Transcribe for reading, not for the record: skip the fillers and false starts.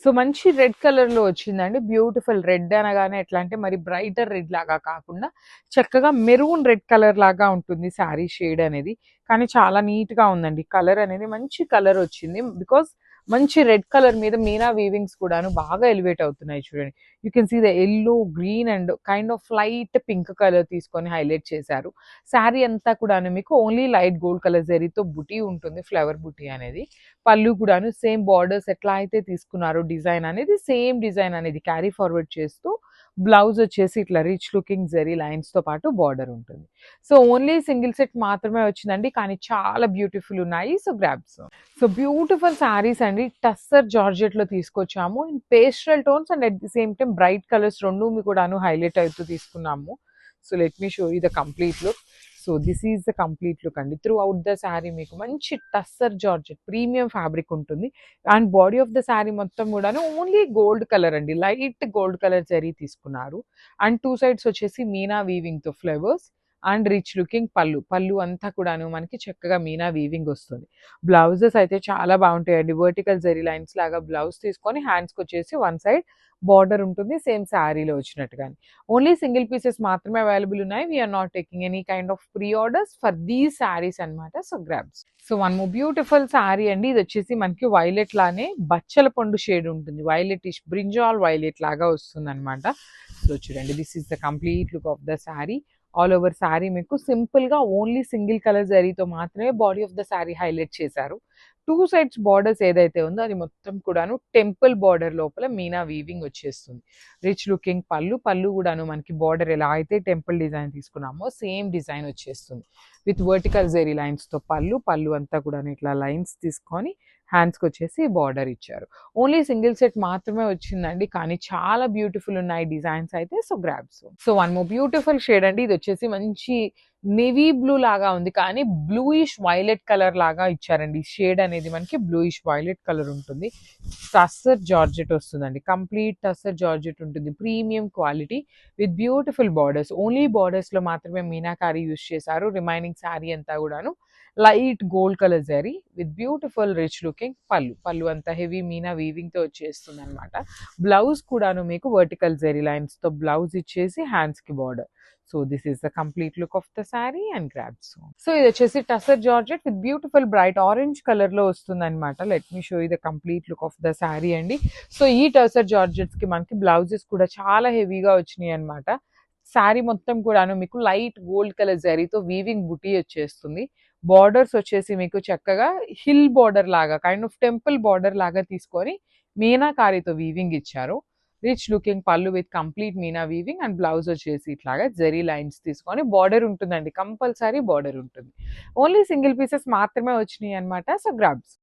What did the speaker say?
So మంచి red కలర్‌లో వచ్చిందండి. బ్యూటిఫుల్ రెడ్ అనగానే ఎట్లా అంటే మరి బ్రైటర్ రెడ్ లాగా కాకుండా చక్కగా మెరూన్ రెడ్ కలర్ లాగా ఉంటుంది శారీ షేడ్ అనేది. కానీ చాలా నీట్‌గా ఉందండి. కలర్ అనేది మంచి కలర్ వచ్చింది. బికాజ్ మంచి రెడ్ కలర్ మీద మీనా వీవింగ్స్ కూడాను బాగా ఎలివేట్ అవుతున్నాయి చూడండి. You can see the yellow, green and kind of light pink colour తీసుకొని హైలైట్ చేశారు. శారీ అంతా కూడాను మీకు ఓన్లీ లైట్ గోల్డ్ కలర్ జరీతో బుటీ ఉంటుంది. ఫ్లవర్ బుటీ అనేది. పళ్ళు కూడాను సేమ్ బార్డర్స్ ఎట్లా అయితే తీసుకున్నారో డిజైన్ అనేది సేమ్ డిజైన్ అనేది క్యారీ ఫార్వర్డ్ చేస్తూ బ్లౌజ్ వచ్చేసి ఇట్లా రిచ్ లుకింగ్ జరీ లైన్స్ తో పాటు బార్డర్ ఉంటుంది. సో ఓన్లీ సింగిల్ సెట్ మాత్రమే వచ్చిందండి. కానీ చాలా బ్యూటిఫుల్ ఉన్నాయి. So grabs. So beautiful saris అండి. టస్సర్ జార్జెట్ లో తీసుకొచ్చాము. In pastel tones and at the same time bright colours రెండు కూడాను హైలైట్ అవుతూ తీసుకున్నాము. So let me show you the complete look. So this is the complete look అండి. Through out the sari మీకు మంచి టస్సర్ జార్జెట్ ప్రీమియం ఫ్యాబ్రిక్ ఉంటుంది. And body of the sari మొత్తం కూడాను ఓన్లీ గోల్డ్ కలర్ అండి. లైట్ గోల్డ్ కలర్ జరీ తీసుకున్నారు. అండ్ టూ సైడ్స్ వచ్చేసి Meena weaving తో ఫ్లవర్స్ అండ్ రిచ్ లుకింగ్ పళ్ళు. పళ్ళు అంతా కూడాను మనకి చక్కగా మీనా వీవింగ్ వస్తుంది. బ్లౌజెస్ అయితే చాలా బాగుంటాయండి. వర్టికల్ జరీ లైన్స్ లాగా బ్లౌజ్ తీసుకొని హ్యాండ్స్కి వచ్చేసి వన్ సైడ్ బార్డర్ ఉంటుంది సేమ్ శారీలో వచ్చినట్టుగానే. ఓన్లీ సింగిల్ పీసెస్ మాత్రమే అవైలబుల్ ఉన్నాయి. We are not taking any kind of pre orders for these saris అనమాట. So grabs. So one more beautiful sari అండి. ఇది వచ్చేసి మనకి వైలెట్ లానే బచ్చల పండు షేడ్ ఉంటుంది. వైలెట్ ఇష్ బ్రింజాల్ వైలెట్ లాగా వస్తుంది అనమాట. సో చూడండి this is the complete look of the sari. All over sari మీకు సింపుల్ గా ఓన్లీ సింగిల్ కలర్ జరీతో మాత్రమే body of the sari highlight చేశారు. టూ సైడ్స్ బార్డర్స్ ఏదైతే ఉందో అది మొత్తం కూడాను టెంపుల్ బార్డర్ లోపల మీనా వీవింగ్ వచ్చేస్తుంది. రిచ్ లుకింగ్ పళ్ళు. పళ్ళు కూడాను మనకి బార్డర్ ఎలా అయితే టెంపుల్ డిజైన్ తీసుకున్నామో సేమ్ డిజైన్ వచ్చేస్తుంది. విత్ వర్టికల్ జెరీ లైన్స్ తో పళ్ళు. పళ్ళు అంతా కూడా ఇట్లా లైన్స్ తీసుకొని హ్యాండ్స్కి వచ్చేసి బార్డర్ ఇచ్చారు. ఓన్లీ సింగిల్ సెట్ మాత్రమే వచ్చిందండి. కానీ చాలా బ్యూటిఫుల్ ఉన్నాయి డిజైన్స్ అయితే. So grabs. So one more beautiful shade అండి. ఇది వచ్చేసి మంచి నేవీ బ్లూ లాగా ఉంది. కానీ బ్లూయిష్ వైలెట్ కలర్ లాగా ఇచ్చారండి. షేడ్ అనేది మనకి బ్లూయిష్ వైలెట్ కలర్ ఉంటుంది. టస్సర్ జార్జెట్ వస్తుందండి. కంప్లీట్ టస్సర్ జార్జెట్ ఉంటుంది. Premium quality with beautiful borders. Only borders లో మాత్రమే మీనాకారి యూస్ చేశారు. రిమైనింగ్ శారీ అంతా కూడాను light gold colour zari with beautiful rich looking పళ్ళు. పళ్ళు అంతా హెవీ మీనా వీవింగ్ తో వచ్చేస్తుంది అనమాట. బ్లౌజ్ కూడాను మీకు వర్టికల్ జరీ లైన్స్ తో బ్లౌజ్ ఇచ్చేసి హ్యాండ్స్ కి border. So this is the complete look of the sari and grabs. So ఇది వచ్చేసి tussar georgette with beautiful bright orange colour లో వస్తుంది అనమాట. Let me show you the complete look of the sari అండి. So ఈ టసర్ జార్జెట్స్ కి మనకి బ్లౌజెస్ కూడా చాలా హెవీగా వచ్చినాయి అనమాట. శారీ మొత్తం కూడాను మీకు లైట్ గోల్డ్ కలర్ జరీతో వీవింగ్ బుటీ వచ్చేస్తుంది. బార్డర్స్ వచ్చేసి మీకు చక్కగా హిల్ బార్డర్ లాగా కైండ్ ఆఫ్ టెంపుల్ బార్డర్ లాగా తీసుకొని మీనాకారితో వీవింగ్ ఇచ్చారు. రిచ్ లుకింగ్ పళ్ళు with complete Meena weaving and blouse వచ్చేసి ఇట్లాగా జరీ లైన్స్ తీసుకొని బార్డర్ ఉంటుందండి. కంపల్సరీ బార్డర్ ఉంటుంది. ఓన్లీ సింగిల్ పీసెస్ మాత్రమే వచ్చినాయి అనమాట. So grabs.